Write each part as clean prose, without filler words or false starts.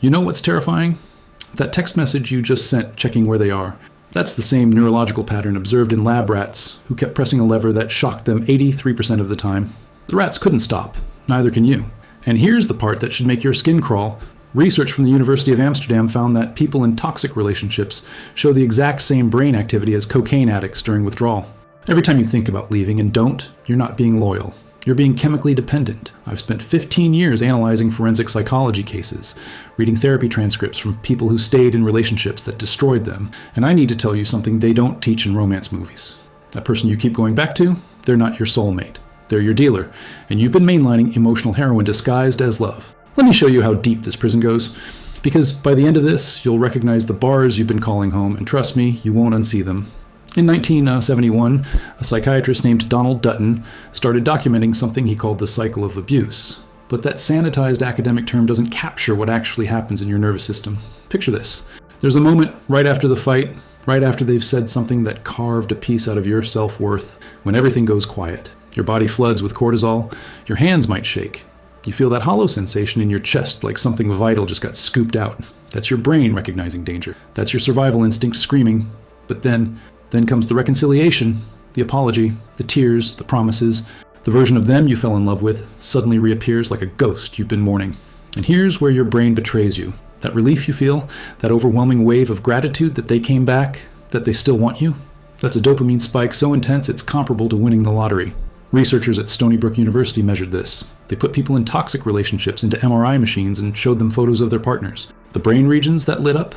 You know what's terrifying? That text message you just sent checking where they are. That's the same neurological pattern observed in lab rats who kept pressing a lever that shocked them 83% of the time. The rats couldn't stop. Neither can you. And here's the part that should make your skin crawl. Research from the University of Amsterdam found that people in toxic relationships show the exact same brain activity as cocaine addicts during withdrawal. Every time you think about leaving and don't, you're not being loyal. You're being chemically dependent. I've spent 15 years analyzing forensic psychology cases, reading therapy transcripts from people who stayed in relationships that destroyed them, and I need to tell you something they don't teach in romance movies. That person you keep going back to, they're not your soulmate. They're your dealer, and you've been mainlining emotional heroin disguised as love. Let me show you how deep this prison goes, because by the end of this, you'll recognize the bars you've been calling home, and trust me, you won't unsee them. In 1971, a psychiatrist named Donald Dutton started documenting something he called the cycle of abuse. But that sanitized academic term doesn't capture what actually happens in your nervous system. Picture this. There's a moment right after the fight, right after they've said something that carved a piece out of your self-worth, when everything goes quiet. Your body floods with cortisol, your hands might shake. You feel that hollow sensation in your chest like something vital just got scooped out. That's your brain recognizing danger. That's your survival instinct screaming. But then comes the reconciliation, the apology, the tears, the promises. The version of them you fell in love with suddenly reappears like a ghost you've been mourning. And here's where your brain betrays you. That relief you feel, that overwhelming wave of gratitude that they came back, that they still want you. That's a dopamine spike so intense it's comparable to winning the lottery. Researchers at Stony Brook University measured this. They put people in toxic relationships into MRI machines and showed them photos of their partners. The brain regions that lit up,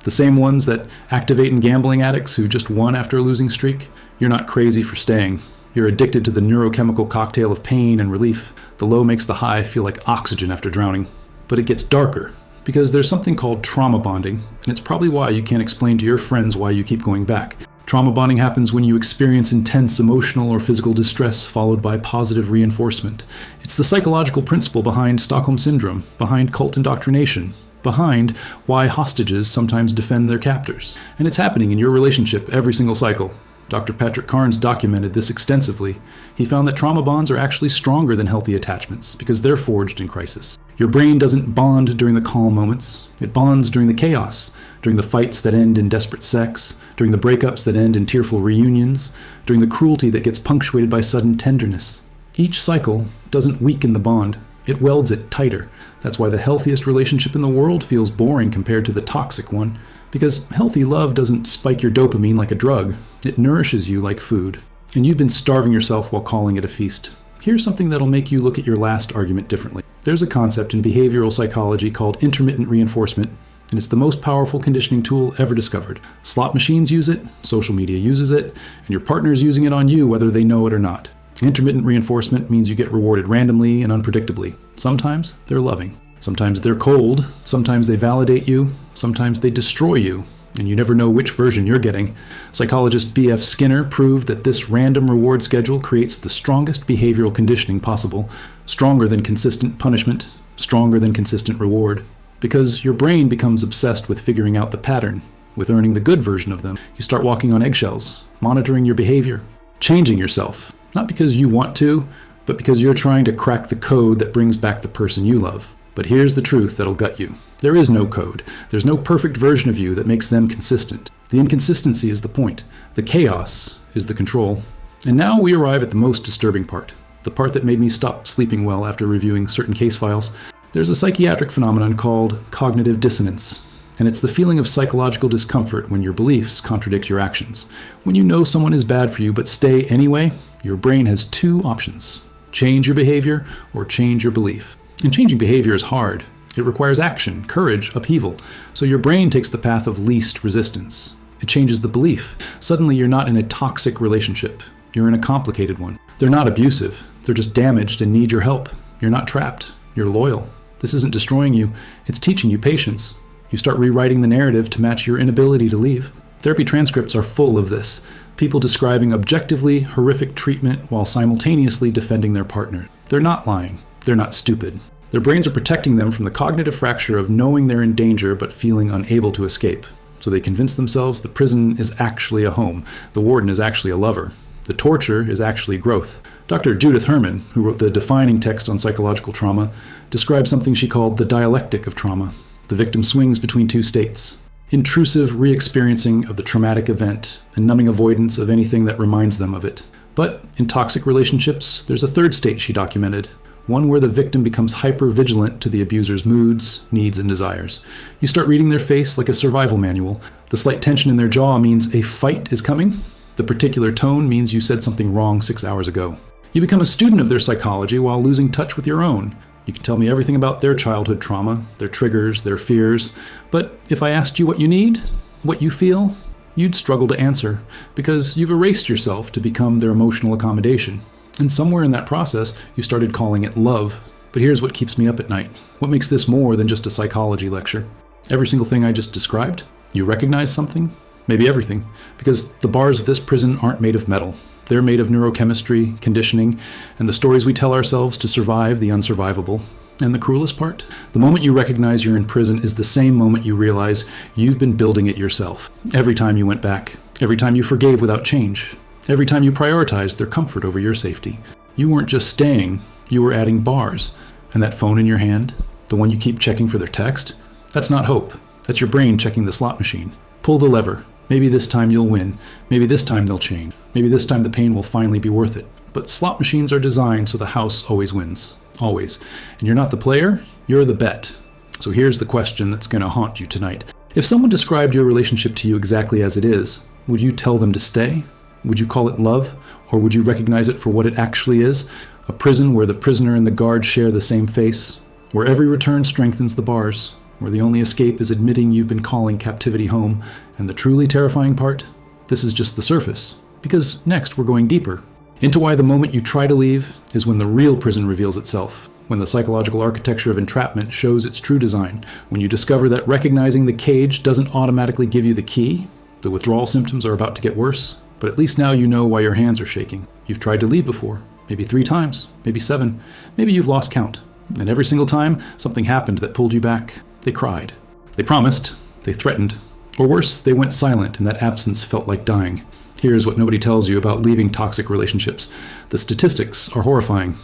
the same ones that activate in gambling addicts who just won after a losing streak. You're not crazy for staying. You're addicted to the neurochemical cocktail of pain and relief. The low makes the high feel like oxygen after drowning. But it gets darker, because there's something called trauma bonding, and it's probably why you can't explain to your friends why you keep going back. Trauma bonding happens when you experience intense emotional or physical distress followed by positive reinforcement. It's the psychological principle behind Stockholm Syndrome, behind cult indoctrination, behind why hostages sometimes defend their captors. And it's happening in your relationship every single cycle. Dr. Patrick Carnes documented this extensively. He found that trauma bonds are actually stronger than healthy attachments because they're forged in crisis. Your brain doesn't bond during the calm moments. It bonds during the chaos, during the fights that end in desperate sex, during the breakups that end in tearful reunions, during the cruelty that gets punctuated by sudden tenderness. Each cycle doesn't weaken the bond. It welds it tighter. That's why the healthiest relationship in the world feels boring compared to the toxic one. Because healthy love doesn't spike your dopamine like a drug. It nourishes you like food. And you've been starving yourself while calling it a feast. Here's something that'll make you look at your last argument differently. There's a concept in behavioral psychology called intermittent reinforcement, and it's the most powerful conditioning tool ever discovered. Slot machines use it, social media uses it, and your partner's using it on you whether they know it or not. Intermittent reinforcement means you get rewarded randomly and unpredictably. Sometimes they're loving. Sometimes they're cold. Sometimes they validate you. Sometimes they destroy you. And you never know which version you're getting. Psychologist B.F. Skinner proved that this random reward schedule creates the strongest behavioral conditioning possible, stronger than consistent punishment, stronger than consistent reward. Because your brain becomes obsessed with figuring out the pattern, with earning the good version of them. You start walking on eggshells, monitoring your behavior, changing yourself. Not because you want to, but because you're trying to crack the code that brings back the person you love. But here's the truth that'll gut you. There is no code. There's no perfect version of you that makes them consistent. The inconsistency is the point. The chaos is the control. And now we arrive at the most disturbing part. The part that made me stop sleeping well after reviewing certain case files. There's a psychiatric phenomenon called cognitive dissonance. And it's the feeling of psychological discomfort when your beliefs contradict your actions. When you know someone is bad for you but stay anyway, your brain has two options. Change your behavior or change your belief. And changing behavior is hard. It requires action, courage, upheaval. So your brain takes the path of least resistance. It changes the belief. Suddenly you're not in a toxic relationship. You're in a complicated one. They're not abusive. They're just damaged and need your help. You're not trapped. You're loyal. This isn't destroying you. It's teaching you patience. You start rewriting the narrative to match your inability to leave. Therapy transcripts are full of this. People describing objectively horrific treatment while simultaneously defending their partner. They're not lying. They're not stupid. Their brains are protecting them from the cognitive fracture of knowing they're in danger but feeling unable to escape. So they convince themselves the prison is actually a home. The warden is actually a lover. The torture is actually growth. Dr. Judith Herman, who wrote the defining text on psychological trauma, described something she called the dialectic of trauma. The victim swings between two states: intrusive re-experiencing of the traumatic event and numbing avoidance of anything that reminds them of it. But in toxic relationships, there's a third state she documented, one where the victim becomes hyper-vigilant to the abuser's moods, needs, and desires. You start reading their face like a survival manual. The slight tension in their jaw means a fight is coming. The particular tone means you said something wrong 6 hours ago. You become a student of their psychology while losing touch with your own. You can tell me everything about their childhood trauma, their triggers, their fears, but if I asked you what you need, what you feel, you'd struggle to answer, because you've erased yourself to become their emotional accommodation. And somewhere in that process, you started calling it love. But here's what keeps me up at night. What makes this more than just a psychology lecture? Every single thing I just described? You recognize something? Maybe everything. Because the bars of this prison aren't made of metal. They're made of neurochemistry, conditioning, and the stories we tell ourselves to survive the unsurvivable. And the cruelest part? The moment you recognize you're in prison is the same moment you realize you've been building it yourself. Every time you went back. Every time you forgave without change. Every time you prioritized their comfort over your safety. You weren't just staying, you were adding bars. And that phone in your hand, the one you keep checking for their text, that's not hope. That's your brain checking the slot machine. Pull the lever. Maybe this time you'll win. Maybe this time they'll change. Maybe this time the pain will finally be worth it. But slot machines are designed so the house always wins. Always. And you're not the player, you're the bet. So here's the question that's going to haunt you tonight. If someone described your relationship to you exactly as it is, would you tell them to stay? Would you call it love? Or would you recognize it for what it actually is? A prison where the prisoner and the guard share the same face? Where every return strengthens the bars? Where the only escape is admitting you've been calling captivity home? And the truly terrifying part? This is just the surface. Because next we're going deeper. Into why the moment you try to leave is when the real prison reveals itself. When the psychological architecture of entrapment shows its true design. When you discover that recognizing the cage doesn't automatically give you the key. The withdrawal symptoms are about to get worse. But at least now you know why your hands are shaking. You've tried to leave before. Maybe 3 times. Maybe 7. Maybe you've lost count. And every single time, something happened that pulled you back. They cried. They promised. They threatened. Or worse, they went silent and that absence felt like dying. Here's what nobody tells you about leaving toxic relationships. The statistics are horrifying.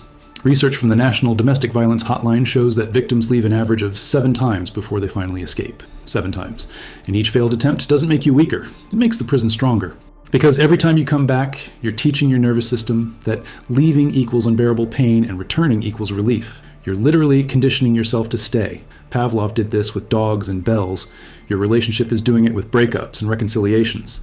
Research from the National Domestic Violence Hotline shows that victims leave an average of 7 times before they finally escape. 7 times. And each failed attempt doesn't make you weaker. It makes the prison stronger. Because every time you come back, you're teaching your nervous system that leaving equals unbearable pain and returning equals relief. You're literally conditioning yourself to stay. Pavlov did this with dogs and bells. Your relationship is doing it with breakups and reconciliations.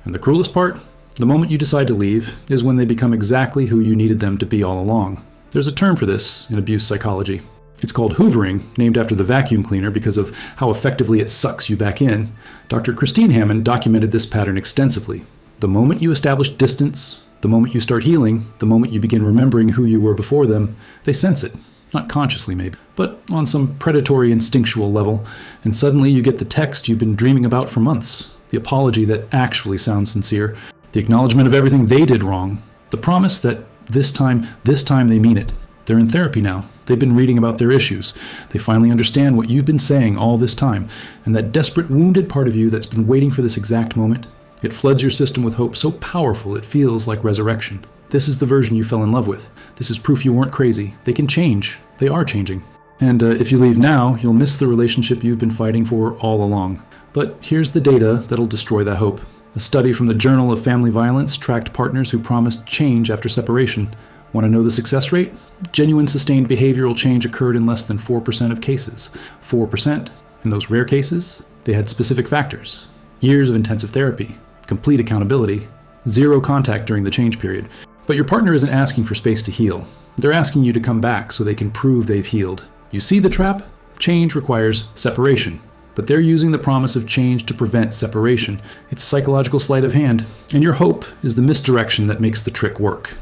And the cruelest part? The moment you decide to leave is when they become exactly who you needed them to be all along. There's a term for this in abuse psychology. It's called hoovering, named after the vacuum cleaner because of how effectively it sucks you back in. Dr. Christine Hammond documented this pattern extensively. The moment you establish distance, the moment you start healing, the moment you begin remembering who you were before them, they sense it. Not consciously maybe, but on some predatory instinctual level, and suddenly you get the text you've been dreaming about for months, the apology that actually sounds sincere, the acknowledgement of everything they did wrong, the promise that this time they mean it. They're in therapy now. They've been reading about their issues. They finally understand what you've been saying all this time, and that desperate, wounded part of you that's been waiting for this exact moment, it floods your system with hope so powerful it feels like resurrection. This is the version you fell in love with. This is proof you weren't crazy. They can change. They are changing. And if you leave now, you'll miss the relationship you've been fighting for all along. But here's the data that'll destroy that hope. A study from the Journal of Family Violence tracked partners who promised change after separation. Want to know the success rate? Genuine sustained behavioral change occurred in less than 4% of cases. 4%. In those rare cases, they had specific factors. Years of intensive therapy. Complete accountability. 0 contact during the change period. But your partner isn't asking for space to heal. They're asking you to come back so they can prove they've healed. You see the trap? Change requires separation. But they're using the promise of change to prevent separation. It's psychological sleight of hand. And your hope is the misdirection that makes the trick work.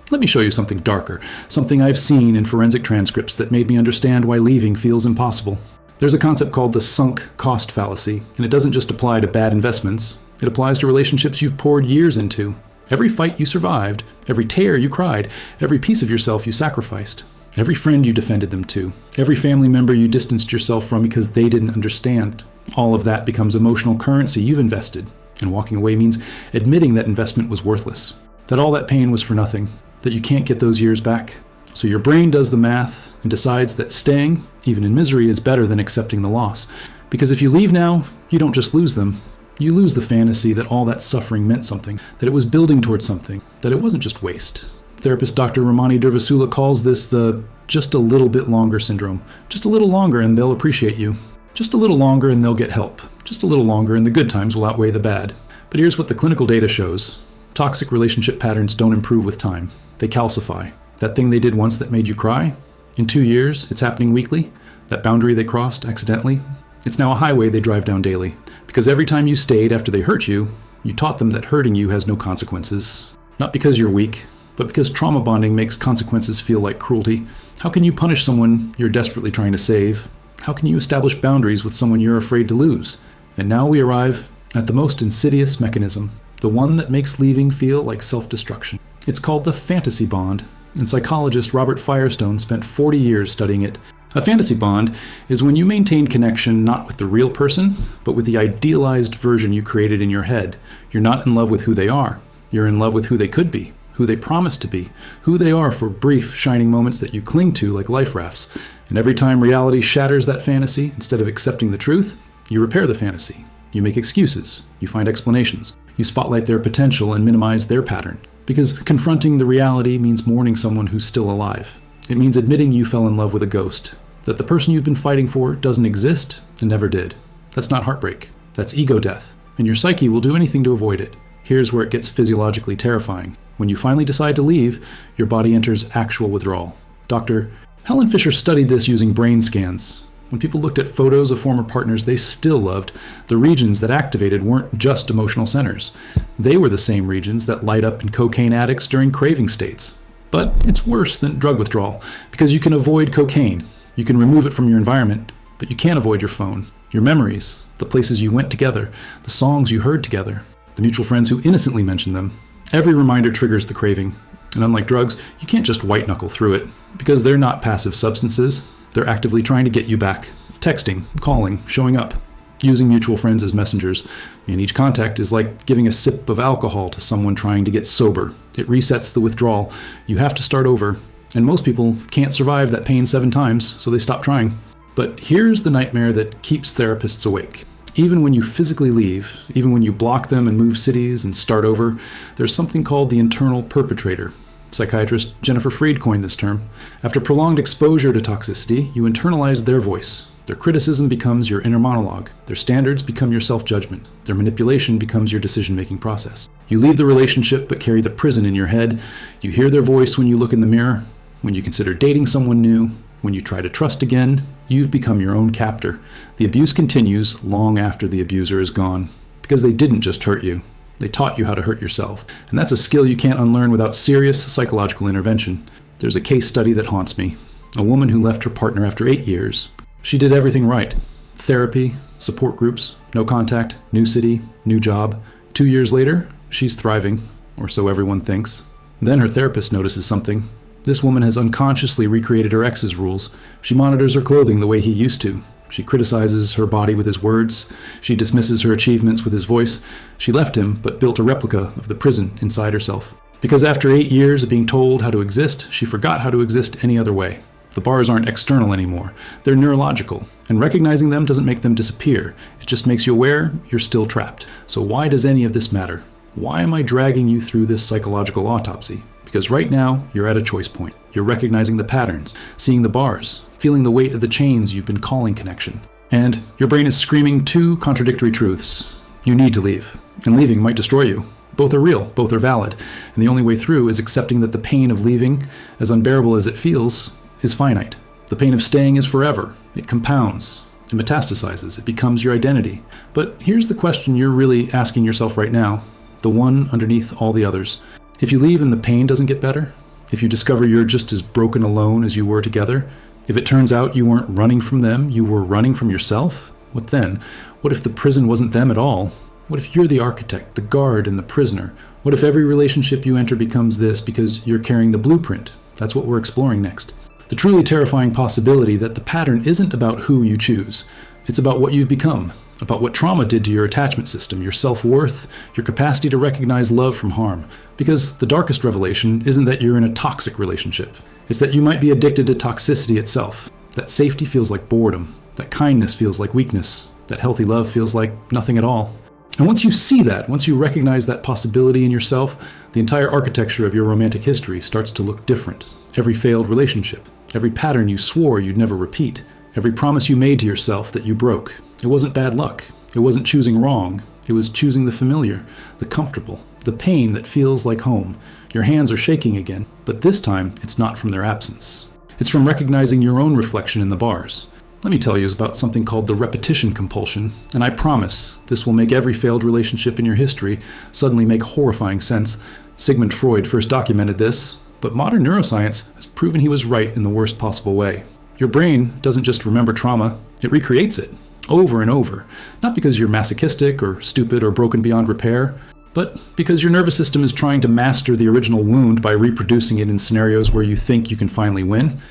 Let me show you something darker. Something I've seen in forensic transcripts that made me understand why leaving feels impossible. There's a concept called the sunk cost fallacy, and it doesn't just apply to bad investments. It applies to relationships you've poured years into. Every fight you survived, every tear you cried, every piece of yourself you sacrificed, every friend you defended them to, every family member you distanced yourself from because they didn't understand. All of that becomes emotional currency you've invested, and walking away means admitting that investment was worthless, that all that pain was for nothing, that you can't get those years back. So your brain does the math and decides that staying, even in misery, is better than accepting the loss. Because if you leave now, you don't just lose them. You lose the fantasy that all that suffering meant something, that it was building towards something, that it wasn't just waste. Therapist Dr. Ramani Durvasula calls this the just a little bit longer syndrome. Just a little longer and they'll appreciate you. Just a little longer and they'll get help. Just a little longer and the good times will outweigh the bad. But here's what the clinical data shows. Toxic relationship patterns don't improve with time. They calcify. That thing they did once that made you cry, in 2 years, it's happening weekly. That boundary they crossed accidentally, it's now a highway they drive down daily. Because every time you stayed after they hurt you, you taught them that hurting you has no consequences. Not because you're weak, but because trauma bonding makes consequences feel like cruelty. How can you punish someone you're desperately trying to save? How can you establish boundaries with someone you're afraid to lose? And now we arrive at the most insidious mechanism, the one that makes leaving feel like self-destruction. It's called the fantasy bond, and psychologist Robert Firestone spent 40 years studying it. A fantasy bond is when you maintain connection not with the real person, but with the idealized version you created in your head. You're not in love with who they are. You're in love with who they could be, who they promise to be, who they are for brief, shining moments that you cling to like life rafts. And every time reality shatters that fantasy, instead of accepting the truth, you repair the fantasy. You make excuses. You find explanations. You spotlight their potential and minimize their pattern. Because confronting the reality means mourning someone who's still alive. It means admitting you fell in love with a ghost. That the person you've been fighting for doesn't exist and never did. That's not heartbreak. That's ego death. And your psyche will do anything to avoid it. Here's where it gets physiologically terrifying. When you finally decide to leave, your body enters actual withdrawal. Dr. Helen Fisher studied this using brain scans. When people looked at photos of former partners they still loved, the regions that activated weren't just emotional centers. They were the same regions that light up in cocaine addicts during craving states. But it's worse than drug withdrawal, because you can avoid cocaine. You can remove it from your environment, but you can't avoid your phone, your memories, the places you went together, the songs you heard together, the mutual friends who innocently mentioned them. Every reminder triggers the craving. And unlike drugs, you can't just white-knuckle through it, because they're not passive substances. They're actively trying to get you back. Texting, calling, showing up, using mutual friends as messengers. And each contact is like giving a sip of alcohol to someone trying to get sober. It resets the withdrawal. You have to start over. And most people can't survive that pain 7 times, so they stop trying. But here's the nightmare that keeps therapists awake. Even when you physically leave, even when you block them and move cities and start over, there's something called the internal perpetrator. Psychiatrist Jennifer Freed coined this term. After prolonged exposure to toxicity, you internalize their voice. Their criticism becomes your inner monologue. Their standards become your self-judgment. Their manipulation becomes your decision-making process. You leave the relationship but carry the prison in your head. You hear their voice when you look in the mirror. When you consider dating someone new, when you try to trust again, you've become your own captor. The abuse continues long after the abuser is gone. Because they didn't just hurt you. They taught you how to hurt yourself. And that's a skill you can't unlearn without serious psychological intervention. There's a case study that haunts me. A woman who left her partner after 8 years. She did everything right. Therapy, support groups, no contact, new city, new job. 2 years later, she's thriving, or so everyone thinks. Then her therapist notices something. This woman has unconsciously recreated her ex's rules. She monitors her clothing the way he used to. She criticizes her body with his words. She dismisses her achievements with his voice. She left him, but built a replica of the prison inside herself. Because after 8 years of being told how to exist, she forgot how to exist any other way. The bars aren't external anymore. They're neurological, and recognizing them doesn't make them disappear. It just makes you aware you're still trapped. So why does any of this matter? Why am I dragging you through this psychological autopsy? Because right now, you're at a choice point. You're recognizing the patterns, seeing the bars, feeling the weight of the chains you've been calling connection. And your brain is screaming 2 contradictory truths. You need to leave, and leaving might destroy you. Both are real, both are valid, and the only way through is accepting that the pain of leaving, as unbearable as it feels, is finite. The pain of staying is forever. It compounds. It metastasizes. It becomes your identity. But here's the question you're really asking yourself right now, the one underneath all the others. If you leave and the pain doesn't get better, if you discover you're just as broken alone as you were together, if it turns out you weren't running from them, you were running from yourself, what then? What if the prison wasn't them at all? What if you're the architect, the guard, and the prisoner? What if every relationship you enter becomes this because you're carrying the blueprint? That's what we're exploring next. The truly terrifying possibility that the pattern isn't about who you choose. It's about what you've become, about what trauma did to your attachment system, your self-worth, your capacity to recognize love from harm. Because the darkest revelation isn't that you're in a toxic relationship. It's that you might be addicted to toxicity itself, that safety feels like boredom, that kindness feels like weakness, that healthy love feels like nothing at all. And once you see that, once you recognize that possibility in yourself, the entire architecture of your romantic history starts to look different. Every failed relationship, every pattern you swore you'd never repeat, every promise you made to yourself that you broke. It wasn't bad luck. It wasn't choosing wrong. It was choosing the familiar, the comfortable, the pain that feels like home. Your hands are shaking again, but this time it's not from their absence. It's from recognizing your own reflection in the bars. Let me tell you about something called the repetition compulsion, and I promise this will make every failed relationship in your history suddenly make horrifying sense. Sigmund Freud first documented this, but modern neuroscience has proven he was right in the worst possible way. Your brain doesn't just remember trauma, it recreates it, over and over, not because you're masochistic or stupid or broken beyond repair, but because your nervous system is trying to master the original wound by reproducing it in scenarios where you think you can finally win.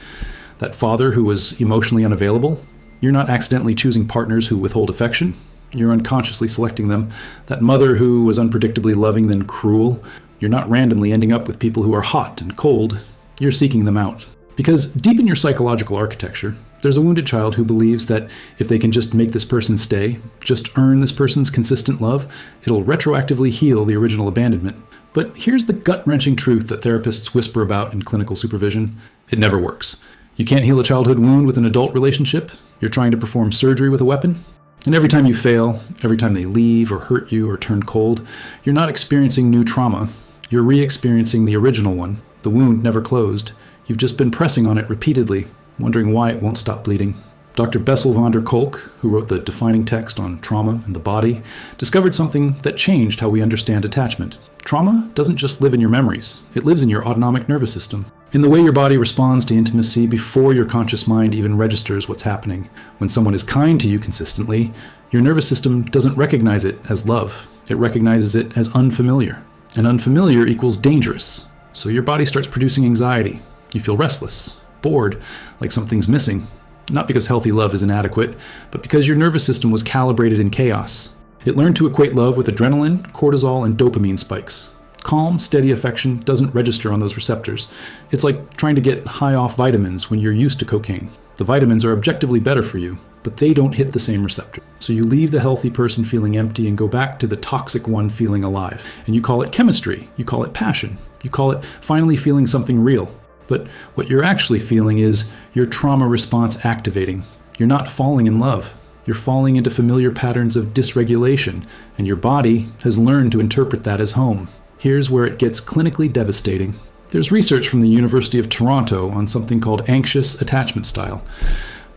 That father who was emotionally unavailable, you're not accidentally choosing partners who withhold affection, you're unconsciously selecting them. That mother who was unpredictably loving then cruel, you're not randomly ending up with people who are hot and cold, you're seeking them out. Because deep in your psychological architecture, there's a wounded child who believes that if they can just make this person stay, just earn this person's consistent love, it'll retroactively heal the original abandonment. But here's the gut-wrenching truth that therapists whisper about in clinical supervision. It never works. You can't heal a childhood wound with an adult relationship. You're trying to perform surgery with a weapon. And every time you fail, every time they leave or hurt you or turn cold, you're not experiencing new trauma. You're re-experiencing the original one. The wound never closed. You've just been pressing on it repeatedly, wondering why it won't stop bleeding. Dr. Bessel van der Kolk, who wrote the defining text on trauma and the body, discovered something that changed how we understand attachment. Trauma doesn't just live in your memories. It lives in your autonomic nervous system, in the way your body responds to intimacy before your conscious mind even registers what's happening. When someone is kind to you consistently, your nervous system doesn't recognize it as love. It recognizes it as unfamiliar. And unfamiliar equals dangerous. So your body starts producing anxiety. You feel restless, bored, like something's missing. Not because healthy love is inadequate, but because your nervous system was calibrated in chaos. It learned to equate love with adrenaline, cortisol, and dopamine spikes. Calm, steady affection doesn't register on those receptors. It's like trying to get high off vitamins when you're used to cocaine. The vitamins are objectively better for you, but they don't hit the same receptor. So you leave the healthy person feeling empty and go back to the toxic one feeling alive. And you call it chemistry. You call it passion. You call it finally feeling something real. But what you're actually feeling is your trauma response activating. You're not falling in love. You're falling into familiar patterns of dysregulation, and your body has learned to interpret that as home. Here's where it gets clinically devastating. There's research from the University of Toronto on something called anxious attachment style.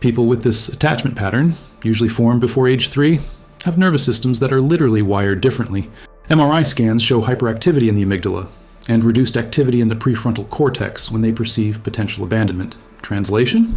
People with this attachment pattern, usually formed before age 3, have nervous systems that are literally wired differently. MRI scans show hyperactivity in the amygdala and reduced activity in the prefrontal cortex when they perceive potential abandonment. Translation?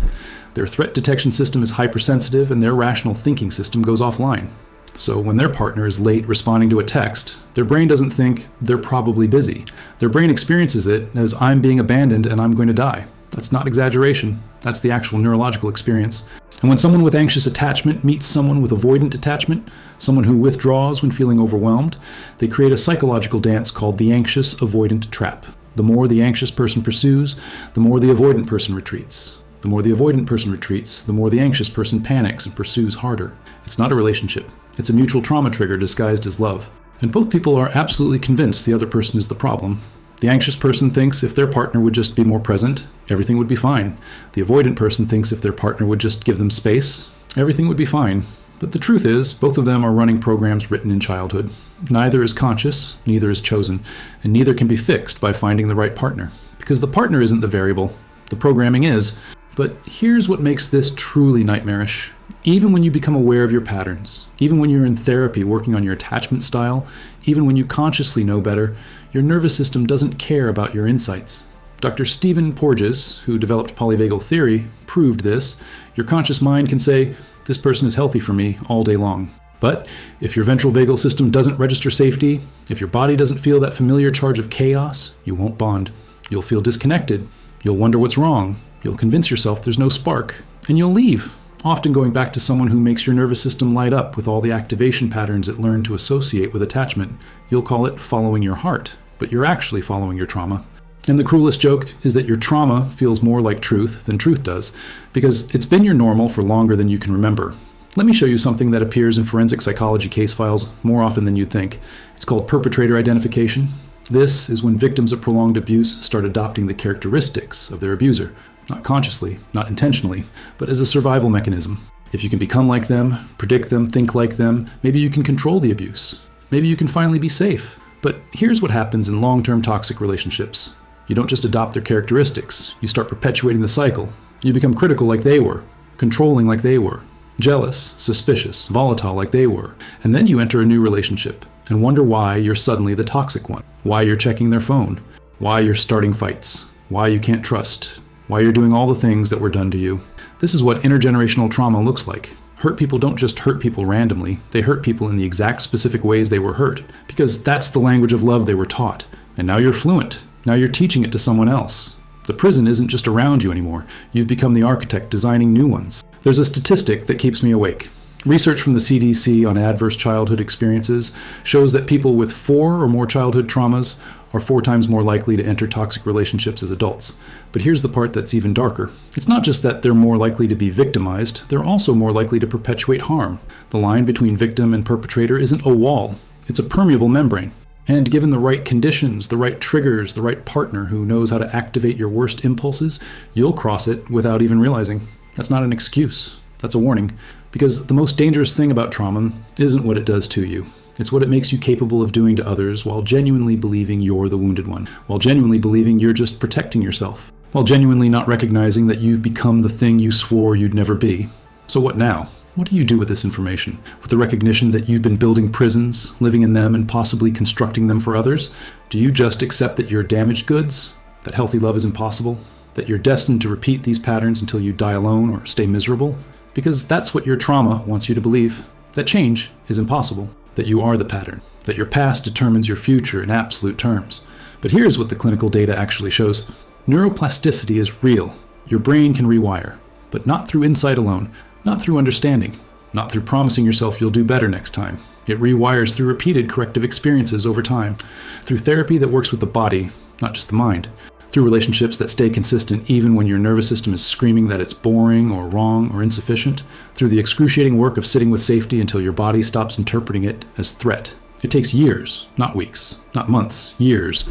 Their threat detection system is hypersensitive and their rational thinking system goes offline. So when their partner is late responding to a text, their brain doesn't think they're probably busy. Their brain experiences it as I'm being abandoned and I'm going to die. That's not exaggeration. That's the actual neurological experience. And when someone with anxious attachment meets someone with avoidant attachment, someone who withdraws when feeling overwhelmed, they create a psychological dance called the anxious avoidant trap. The more the anxious person pursues, the more the avoidant person retreats. The more the avoidant person retreats, the more the anxious person panics and pursues harder. It's not a relationship. It's a mutual trauma trigger disguised as love. And both people are absolutely convinced the other person is the problem. The anxious person thinks if their partner would just be more present, everything would be fine. The avoidant person thinks if their partner would just give them space, everything would be fine. But the truth is, both of them are running programs written in childhood. Neither is conscious, neither is chosen, and neither can be fixed by finding the right partner. Because the partner isn't the variable, the programming is. But here's what makes this truly nightmarish. Even when you become aware of your patterns, even when you're in therapy working on your attachment style, even when you consciously know better, your nervous system doesn't care about your insights. Dr. Stephen Porges, who developed polyvagal theory, proved this. Your conscious mind can say, this person is healthy for me all day long. But if your ventral vagal system doesn't register safety, if your body doesn't feel that familiar charge of chaos, you won't bond. You'll feel disconnected. You'll wonder what's wrong. You'll convince yourself there's no spark. And you'll leave, often going back to someone who makes your nervous system light up with all the activation patterns it learned to associate with attachment. You'll call it following your heart, but you're actually following your trauma. And the cruelest joke is that your trauma feels more like truth than truth does, because it's been your normal for longer than you can remember. Let me show you something that appears in forensic psychology case files more often than you'd think. It's called perpetrator identification. This is when victims of prolonged abuse start adopting the characteristics of their abuser, not consciously, not intentionally, but as a survival mechanism. If you can become like them, predict them, think like them, maybe you can control the abuse. Maybe you can finally be safe. But here's what happens in long-term toxic relationships. You don't just adopt their characteristics, you start perpetuating the cycle. You become critical like they were, controlling like they were, jealous, suspicious, volatile like they were. And then you enter a new relationship and wonder why you're suddenly the toxic one, why you're checking their phone, why you're starting fights, why you can't trust, why you're doing all the things that were done to you. This is what intergenerational trauma looks like. Hurt people don't just hurt people randomly, they hurt people in the exact specific ways they were hurt, because that's the language of love they were taught. And now you're fluent. Now you're teaching it to someone else. The prison isn't just around you anymore. You've become the architect designing new ones. There's a statistic that keeps me awake. Research from the CDC on adverse childhood experiences shows that people with 4 or more childhood traumas are 4 times more likely to enter toxic relationships as adults. But here's the part that's even darker. It's not just that they're more likely to be victimized, they're also more likely to perpetuate harm. The line between victim and perpetrator isn't a wall, it's a permeable membrane. And given the right conditions, the right triggers, the right partner who knows how to activate your worst impulses, you'll cross it without even realizing. That's not an excuse. That's a warning. Because the most dangerous thing about trauma isn't what it does to you. It's what it makes you capable of doing to others while genuinely believing you're the wounded one, while genuinely believing you're just protecting yourself, while genuinely not recognizing that you've become the thing you swore you'd never be. So what now? What do you do with this information? With the recognition that you've been building prisons, living in them, and possibly constructing them for others? Do you just accept that you're damaged goods? That healthy love is impossible? That you're destined to repeat these patterns until you die alone or stay miserable? Because that's what your trauma wants you to believe. That change is impossible. That you are the pattern. That your past determines your future in absolute terms. But here's what the clinical data actually shows. Neuroplasticity is real. Your brain can rewire. But not through insight alone. Not through understanding, not through promising yourself you'll do better next time. It rewires through repeated corrective experiences over time, through therapy that works with the body, not just the mind, through relationships that stay consistent even when your nervous system is screaming that it's boring or wrong or insufficient, through the excruciating work of sitting with safety until your body stops interpreting it as threat. It takes years, not weeks, not months, years,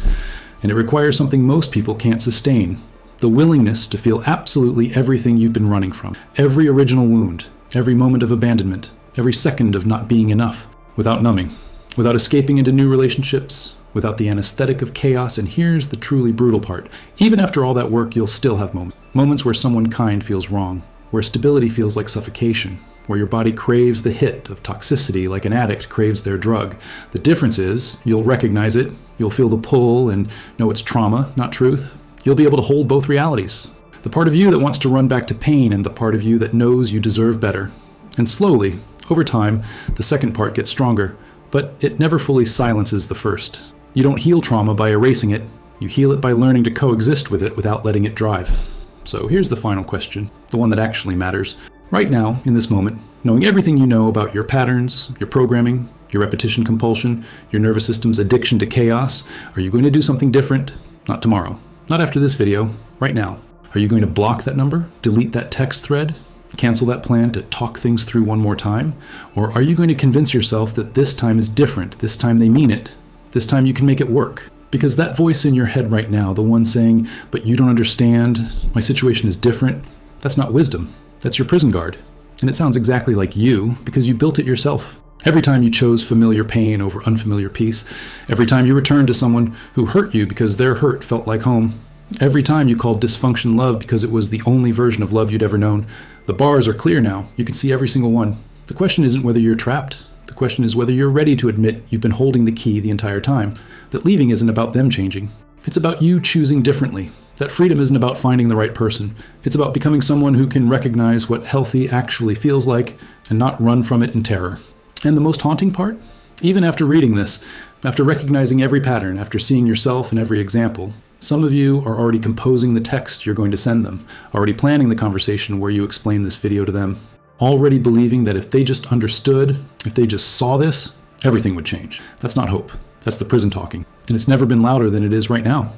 and it requires something most people can't sustain. The willingness to feel absolutely everything you've been running from. Every original wound, every moment of abandonment, every second of not being enough, without numbing, without escaping into new relationships, without the anesthetic of chaos. And here's the truly brutal part. Even after all that work, you'll still have moments. Moments where someone kind feels wrong, where stability feels like suffocation, where your body craves the hit of toxicity like an addict craves their drug. The difference is, you'll recognize it, you'll feel the pull and know it's trauma, not truth. You'll be able to hold both realities. The part of you that wants to run back to pain and the part of you that knows you deserve better. And slowly, over time, the second part gets stronger, but it never fully silences the first. You don't heal trauma by erasing it. You heal it by learning to coexist with it without letting it drive. So here's the final question, the one that actually matters. Right now, in this moment, knowing everything you know about your patterns, your programming, your repetition compulsion, your nervous system's addiction to chaos, are you going to do something different? Not tomorrow. Not after this video, right now. Are you going to block that number? Delete that text thread? Cancel that plan to talk things through one more time? Or are you going to convince yourself that this time is different, this time they mean it, this time you can make it work? Because that voice in your head right now, the one saying, but you don't understand, my situation is different, that's not wisdom. That's your prison guard. And it sounds exactly like you because you built it yourself. Every time you chose familiar pain over unfamiliar peace, every time you returned to someone who hurt you because their hurt felt like home, every time you called dysfunction love because it was the only version of love you'd ever known, the bars are clear now. You can see every single one. The question isn't whether you're trapped. The question is whether you're ready to admit you've been holding the key the entire time, that leaving isn't about them changing. It's about you choosing differently. That freedom isn't about finding the right person. It's about becoming someone who can recognize what healthy actually feels like and not run from it in terror. And the most haunting part? Even after reading this, after recognizing every pattern, after seeing yourself in every example, some of you are already composing the text you're going to send them, already planning the conversation where you explain this video to them, already believing that if they just understood, if they just saw this, everything would change. That's not hope. That's the prison talking. And it's never been louder than it is right now.